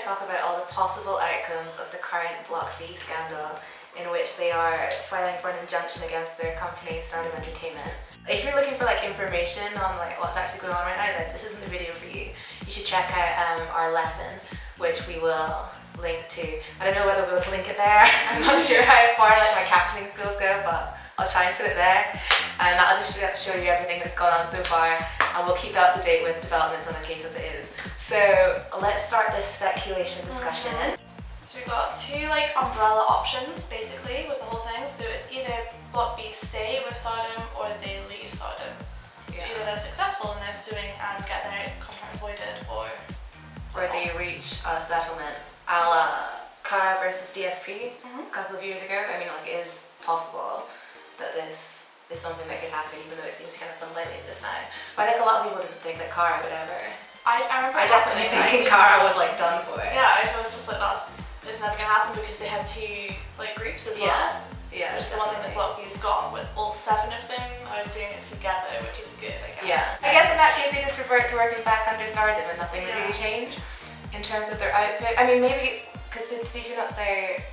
to talk about all the possible outcomes of the current Block B scandal, in which they are filing for an injunction against their company, Stardom Entertainment. If you're looking for like information on like what's actually going on right now, then this isn't the video for you. You should check out our lesson, which we will link to. I don't know whether we'll link it there. I'm not sure how far like my captioning skills go, but I'll try and put it there. And that'll just show you everything that's gone on so far, and we'll keep that up to date with developments on the case as it is. So let's start this speculation discussion. So we've got two like umbrella options basically with the whole thing. So it's either Block B stay with Stardom or they leave Stardom. So either they're successful and they're suing and get their contract voided, or they reach a settlement a la Kara versus DSP a couple of years ago. I mean, like, it is possible that this is something that could happen, even though it seems kind of unlikely at this time. But I think a lot of people didn't think that Kara would ever. I definitely think Kara was like done for it. Yeah, I was just like, it's never gonna happen, because they had two like groups as well. Yeah, which is the one thing that Block B's got, with all 7 of them are doing it together, which is good, I guess. Yeah. I guess in that case they just revert to working back under Stardom and nothing would really change in terms of their output. I mean, maybe, because did you not say,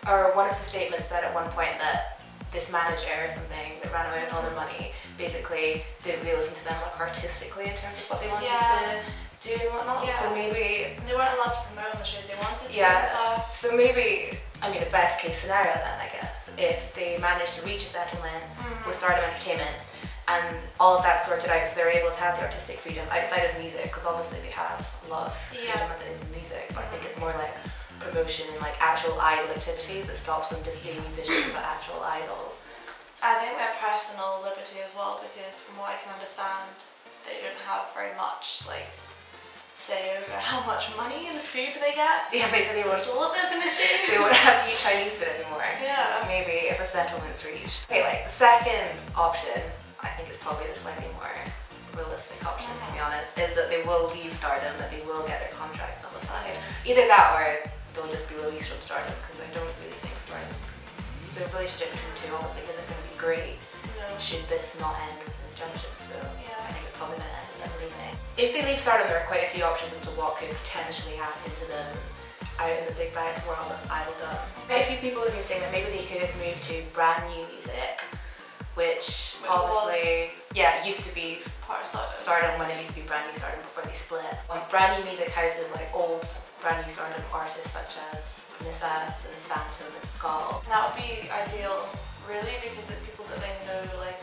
or one of the statements said at one point that this manager or something that ran away with all their money basically didn't really listen to them like artistically in terms of what they wanted to do and whatnot. So maybe they weren't allowed to promote on the shows they wanted to and stuff. So maybe, I mean, a best case scenario then, I guess, if they managed to reach a settlement with Stardom Entertainment and all of that sorted out, so they're able to have the artistic freedom outside of music, because obviously they have a lot of freedom as it is in music, but I think it's more like promotion and like actual idol activities that stops them just being musicians but actual idols. I think their personal liberty as well, because from what I can understand, they don't have very much like say over how much money and food they get. Yeah, maybe they won't. It's a little bit of an issue. They won't have to eat Chinese food anymore. Yeah. Maybe if a settlement's reached. Okay, like the second option, I think is probably the slightly more realistic option, to be honest, is that they will leave Stardom, that they will get their contracts nullified. Either that or they'll just be released from Stardom, because I don't really think Stardom's, the relationship between the two obviously isn't going to be great should this not end with an injunction. So I think it's probably going to end with them leaving. If they leave Stardom, there are quite a few options as to what could potentially happen to them out in the big bad world of idoldom. A few people have been saying that maybe they could have moved to brand new music, which obviously used to be part of Stardom when it used to be brand new Stardom before they split. Brand new music houses like old brand new Stardom artists such as Miss S and Phantom and Skull. And that would be ideal, really, because it's people that they know like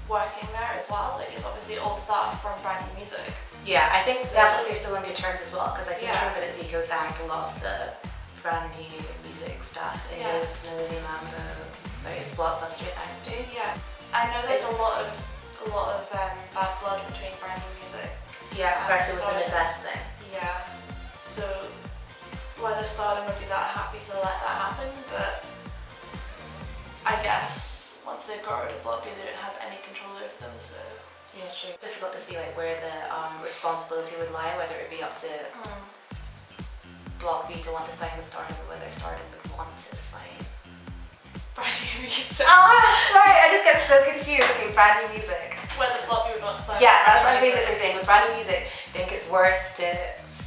working there as well. Like, it's obviously old staff from brand new music. Yeah, I think definitely they're still on good terms as well, because I think that Zico thanked a lot of the brand new music staff in his Millennium Mambo, his Blockbuster thanks to. Yeah, I know there's a lot of bad blood between brand new music. Yeah, especially with the Miss S thing. Yeah, so whether Stardom would be that happy to let that happen, but I guess once they've got rid of Block B, they don't have any control over them, so. Yeah, true. Difficult to see like where the responsibility would lie, whether it would be up to Block B to want to sign with Stardom, or whether Stardom would want to sign brand new music. Sorry, I just get so confused. Okay, brand new music. Whether Block B would want to sign. Yeah, that's what I'm basically saying. With brand new music, I think it's worse to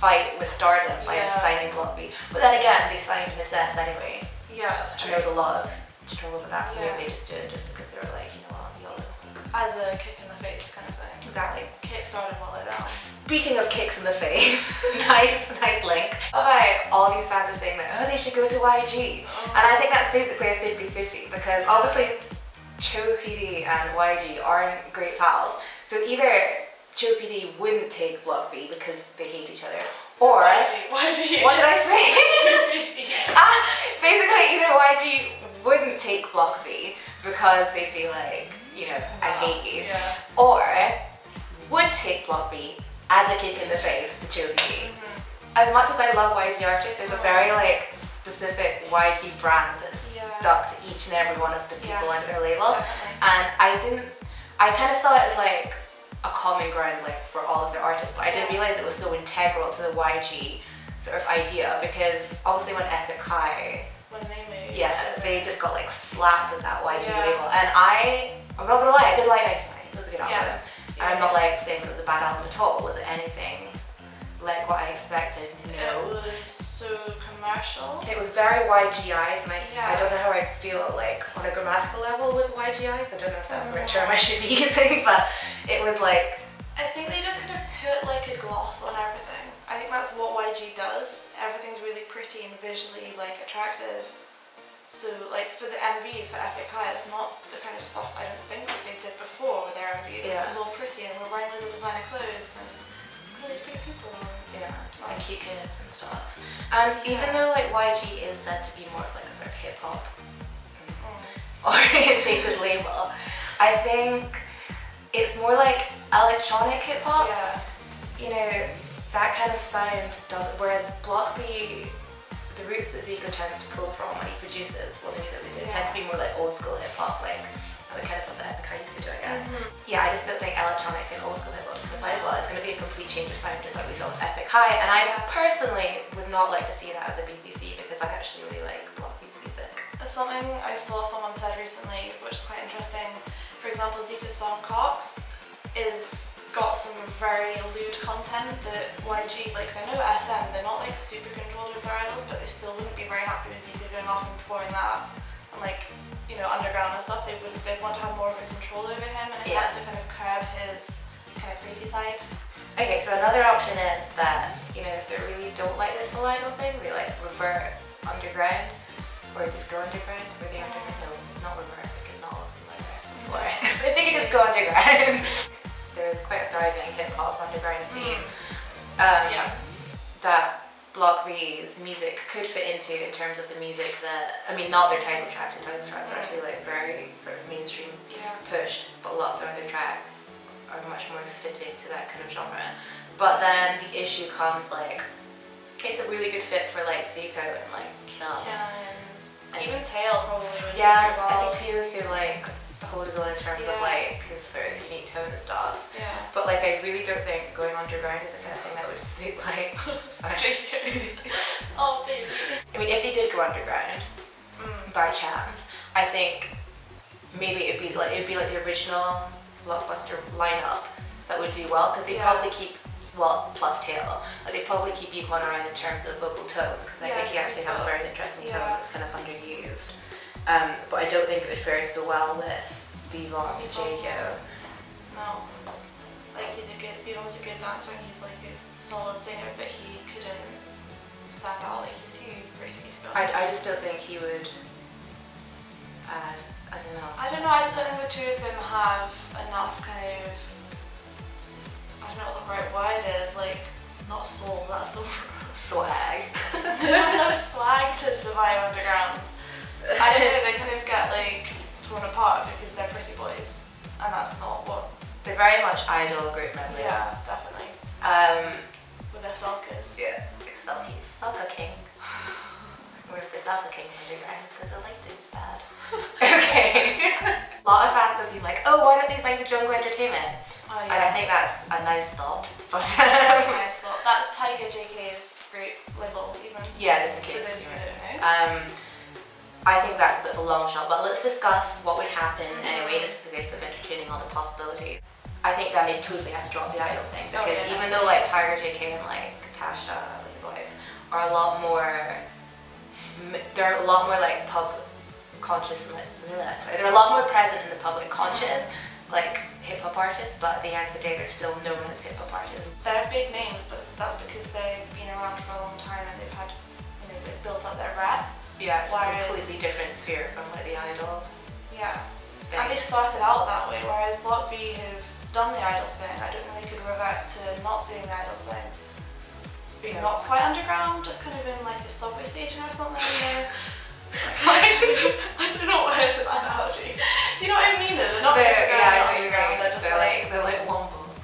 fight with Stardom by signing Block B. But then again, they signed Miss S anyway. Yeah, that's true. And there was a lot of struggle with that, so maybe they just did it just because they were like, you know what, YOLO. As a kick in the face kind of thing. Exactly. Kick Stardom while they're down. Speaking of kicks in the face, nice link. Alright, all these fans are saying that, oh, they should go to YG. And I think that's basically a 50-50, because obviously Cho PD and YG aren't great pals. So either Cho PD wouldn't take Block B because they hate each other, or YG. What did I say? Basically, either YG wouldn't take Block B because they'd be like, you know, I hate you, or would take Block B as a kick in the face to Cho PD. As much as I love YG artists, there's a very like specific YG brand that's stuck to each and every one of the people under their label, and I kind of saw it as like a common ground like for all of their artists, but I didn't realize it was so integral to the YG sort of idea, because obviously when Epic High, when they moved, they just got like slapped with that YG label, and I'm not gonna lie, I did like Ice Nine. It was a good album. I'm not like saying it was a bad album at all. Was it anything like what I expected? No. It was so commercial. It was very YGIs, and I Yeah. don't know how I feel like on a grammatical level with YGIs. I don't know if that's the right term I should be using, but it was like, I think they just kind of put like a gloss on everything. I think that's what YG does. Everything's really pretty and visually like attractive. So like for the MVs for Epic High, that's not the kind of stuff I don't think that they did before with their MVs. Yeah. It was all pretty and we're wearing loads of designer clothes and all these pretty people on. yeah, and cute kids and stuff. And even though like YG is said to be more of like a sort of hip hop orientated label, I think it's more like electronic hip hop. Yeah. You know, that kind of sound doesn't. Whereas Block B, the roots that Zico tends to pull from when he produces what the music they do tends to be more like old school hip hop, like the kind of stuff that Epic High used to do, I guess. Yeah, I just don't think electronic and old school hip hop is compatible. It's going to be a complete change of sound, just like we saw with Epic High. And I personally would not like to see that as a BBC because I actually really like Block B's music. Something I saw someone said recently, which is quite interesting. For example, Zico's song Cox is got some very lewd content that YG, like I know SM, they're not like super controlled with their idols, but they still wouldn't be very happy with Zico going off and performing that. And like, you know, underground and stuff, they'd want to have more of a control over him and it had to kind of curb his kind of crazy side. Okay, so another option is that, you know, if they really don't like this whole idol thing, they like revert underground or just go underground. Were they underground? No, not revert because not all of them were there before. If they could just go underground. There is quite a thriving hip hop underground scene that Block B's music could fit into in terms of the music that, I mean, not their title tracks. Their title tracks are actually like very sort of mainstream pushed, but a lot of their other tracks are much more fitting to that kind of genre. But then the issue comes like, it's a really good fit for like Zico and like Kill. And even Tail probably would do Yeah, well. I think Pio could like hold his own in terms of like his sort of unique tone and stuff. Yeah. But like I really don't think going underground is the kind of thing that would suit like Oh baby. I mean if they did go underground by chance, I think maybe it'd be like the original Blockbuster lineup that would do well because they probably keep plus Tail, but they probably keep Yukon around in terms of vocal tone because I think he actually has a very interesting tone that's kind of underused. But I don't think it would fare so well with Bebop and Jago. No. Like Bebop was a good dancer and he's like a solid singer, but he couldn't stand out, like he's too pretty to be honest. I just don't think he would add, I don't know. I just don't think the two of them have enough kind of, I don't know what the right word is, like, not soul, that's the word. Swag. They don't have enough swag to survive underground. I don't know, they kind of get like torn apart because they're pretty boys, and that's not what. They're very much idol group members. Yeah, definitely. With their sulkers. Yeah, selkies. Selka King. We're the Selka King underground because the light is bad. Okay. A lot of fans have been like, oh, why don't they sign to Jungle Entertainment? Oh, And I think that's a nice thought. But nice thought. That's Tiger JK's group label, even. yeah, just in For case. those who don't know. I think that's a bit of a long shot, but let's discuss what would happen anyway, just for the sake of entertaining all the possibilities. I think that they totally have to drop the idol thing because even though like Tiger JK and like Tasha, like his wives, are a lot more, they're a lot more like public conscious, they're a lot more present in the public conscious, like hip hop artists, but at the end of the day, they're still known as hip hop artists. They're big names, but that's because they've been around for a long time and they've had, you know, they've built up their rep. Yeah, it's Whereas, a completely different sphere from like the idol. Yeah. thing. And they started out that way, whereas Block B have done the idol thing. I don't think they could revert to not doing the idol thing. Being not quite underground, just kind of in like a subway station or something, you know? I don't know what is that analogy. Do you know what I mean though? They're not underground, they're just they're like wombos.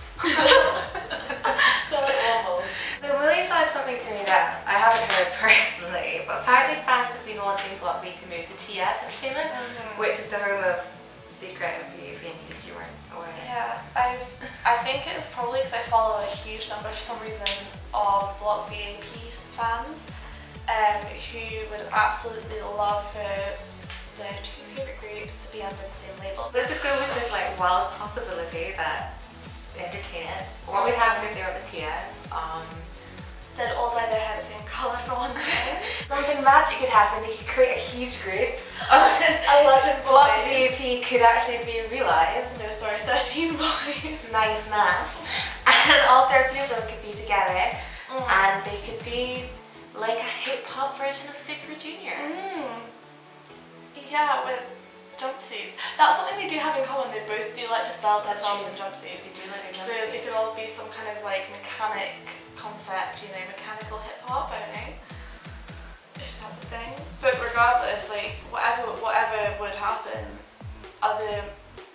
They're like wombles. So Millie's said something to me that I haven't heard personally, but apparently fans have been wanting Block B to move to TS Entertainment, which is the home of Secret MV, in case you weren't aware. Yeah, I think it's probably because I follow a huge number for some reason of Block B and P fans who would absolutely love for their two favourite groups to be under the same label. Let's just go with this like wild possibility that Entertainment, what would happen if they were at the TS? they'd all dye their hair the same colour for one thing. Something magic could happen. They could create a huge group. 11 Block boys. beauty could actually be realised. No, sorry, 13 boys. Nice math. And all 13 of them could be together, and they could be like a hip hop version of Super Junior. Yeah, with jumpsuits. That's something they do have in common. They both do like to style themselves in jumpsuits. They do like their So jumpsuits. they could all be some kind of like mechanic concept, you know, mechanical hip hop. I don't know if that's a thing. But regardless, like whatever would happen, other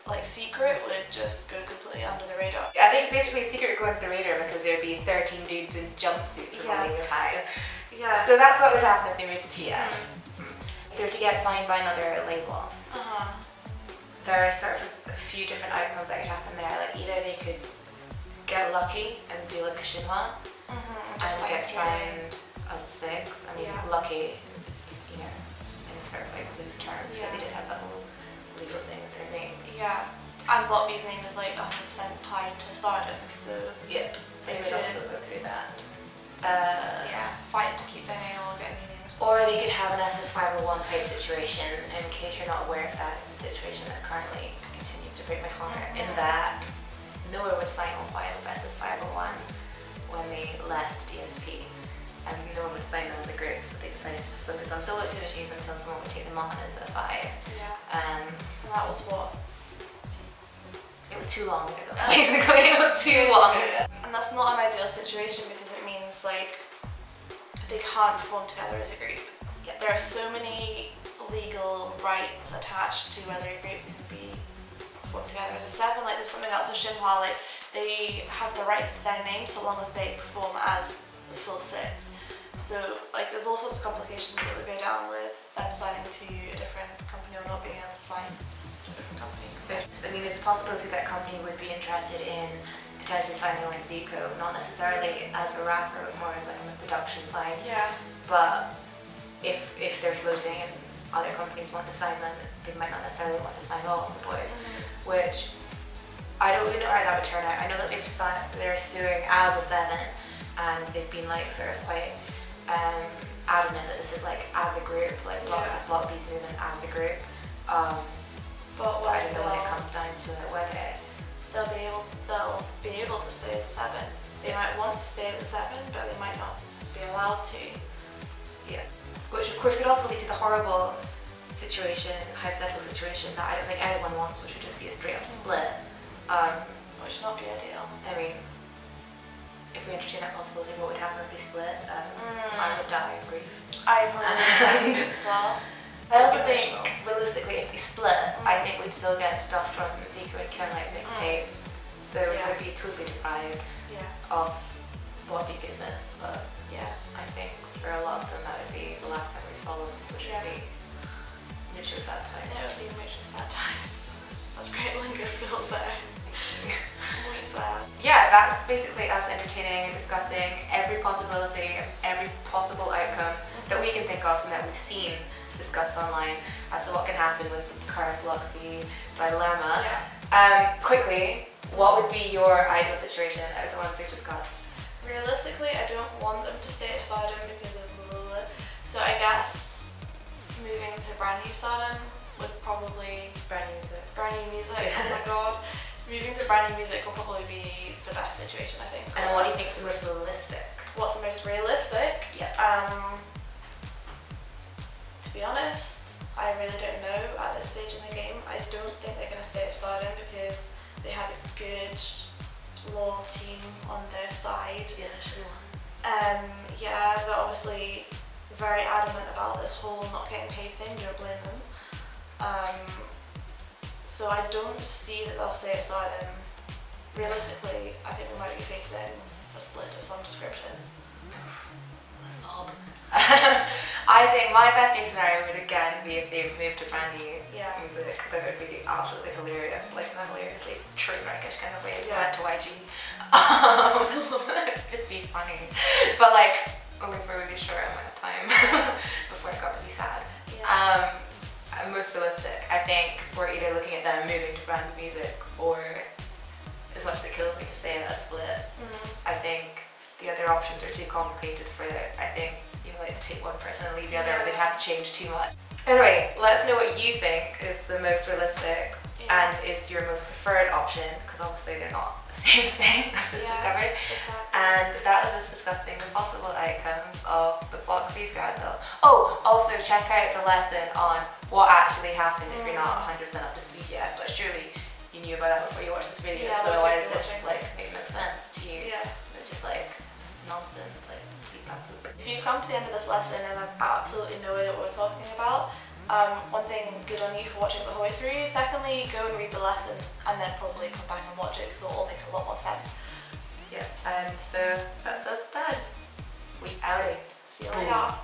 like Secret would just go completely under the radar. I think basically Secret would go under the radar because there'd be 13 dudes in jumpsuits running the time. Yeah. So that's what would happen if they moved to TS. If they were to get signed by another label, there are sort of a few different outcomes that could happen there. Like either they could get lucky and do like a Shinhwa and get signed as 6. I mean, lucky, you know, in sort of like loose terms, but they did have that whole legal thing with their name. Yeah. And Block B's name is like 100% tied to Stardom, so yeah, they would also go through that. Fight to keep their name or get a new name. Or they could have an SS501 type situation. In case you're not aware of that, it's a situation that currently continues to break my heart. In that Noah would sign on file with SS501 when they left DNP, and Noah would sign them in the group, so they decided to focus on solo activities until someone would take them on as a 5. Yeah. And that was what? It was too long ago. Basically, it was too long ago. And that's not an ideal situation because it means like they can't perform together as a group. Yeah. There are so many legal rights attached to whether a group can be performed together as a 7. Like there's something else in Shinhwa, like they have the rights to their name so long as they perform as the full 6. So like there's all sorts of complications that would go down with them signing to a different company or not being able to sign to a different company. I mean, there's a possibility that company would be interested in potentially signing like Zico, not necessarily as a rapper, but more as like on the production side. Yeah. But if they're floating and other companies want to sign them, they might not necessarily want to sign all of the boys, which I don't really know how that would turn out. I know that they're suing as a 7, and they've been like sort of quite adamant that this is like as a group, like Block B's movement as a group. But I don't know when it comes down to it whether they'll be able to stay as a 7. They might want to stay as a 7, but they might not be allowed to. Yeah. Which of course could also lead to the horrible situation, hypothetical situation that I don't think anyone wants, which would just be a straight up split. Which would not be ideal. I mean, if we entertain that possibility, what would happen if they split? I would die of grief. I probably would as well. I also think, realistically, if they split, I think we'd still get stuff from Zico and Kim, like mixtapes. So we'd be totally deprived of body goodness. But I think for a lot of them, that would be the last time we saw them, which would be Mitch's sad time. It would be Mitch's sad times. Such great lingo skills there. Yeah, that's basically us entertaining and discussing every possibility, every possible outcome that we can think of and that we've seen discussed online as to what can happen with the current Block B dilemma. Quickly, what would be your ideal situation out of the ones we've discussed? Realistically, I don't want them to stay at Stardom because of Lula. So I guess moving to brand new Stardom would probably... Brand new music. Brand new music, oh my god. Moving to brand new music will probably be the best situation, I think. And what do you think is the most realistic? What's the most realistic? To be honest, I really don't know at this stage in the game. I don't think they're going to stay at Stardom because they have a good, loyal team on their side. Yeah, sure. They're obviously very adamant about this whole not getting paid thing. Don't blame them. So I don't see that they'll stay at Stardom. Realistically, I think we might be facing a split of some description. A sob. I think my best case scenario would again be if they moved to brand new music. That would be absolutely hilarious, like in a hilariously train wreckish kind of way. Went to YG. Just be funny. But like only for a really short amount of time before it got really sad. Most realistic, I think we're either looking at them moving to brand new music or, as much as it kills me to say it, a split. I think the other other options are too complicated for it. I think you know, like to take one person and leave the other, or they'd have to change too much. Anyway, let us know what you think is the most realistic and is your most preferred option, because obviously they're not the same thing as we've discovered. Exactly. And that was us discussing the possible outcomes of the block fee scandal. Oh, also check out the lesson on what actually happened if you're not 100% up to speed yet, but surely you knew about that before you watched this video, so otherwise this like made no sense to you. It's just like nonsense, like feedback loop. If you come to the end of this lesson and have absolutely no idea what we're talking about, one thing, good on you for watching it the whole way through. Secondly, go and read the lesson and then probably come back and watch it because it'll all make a lot more sense. Yeah, and so that's us done. We outie. See you later.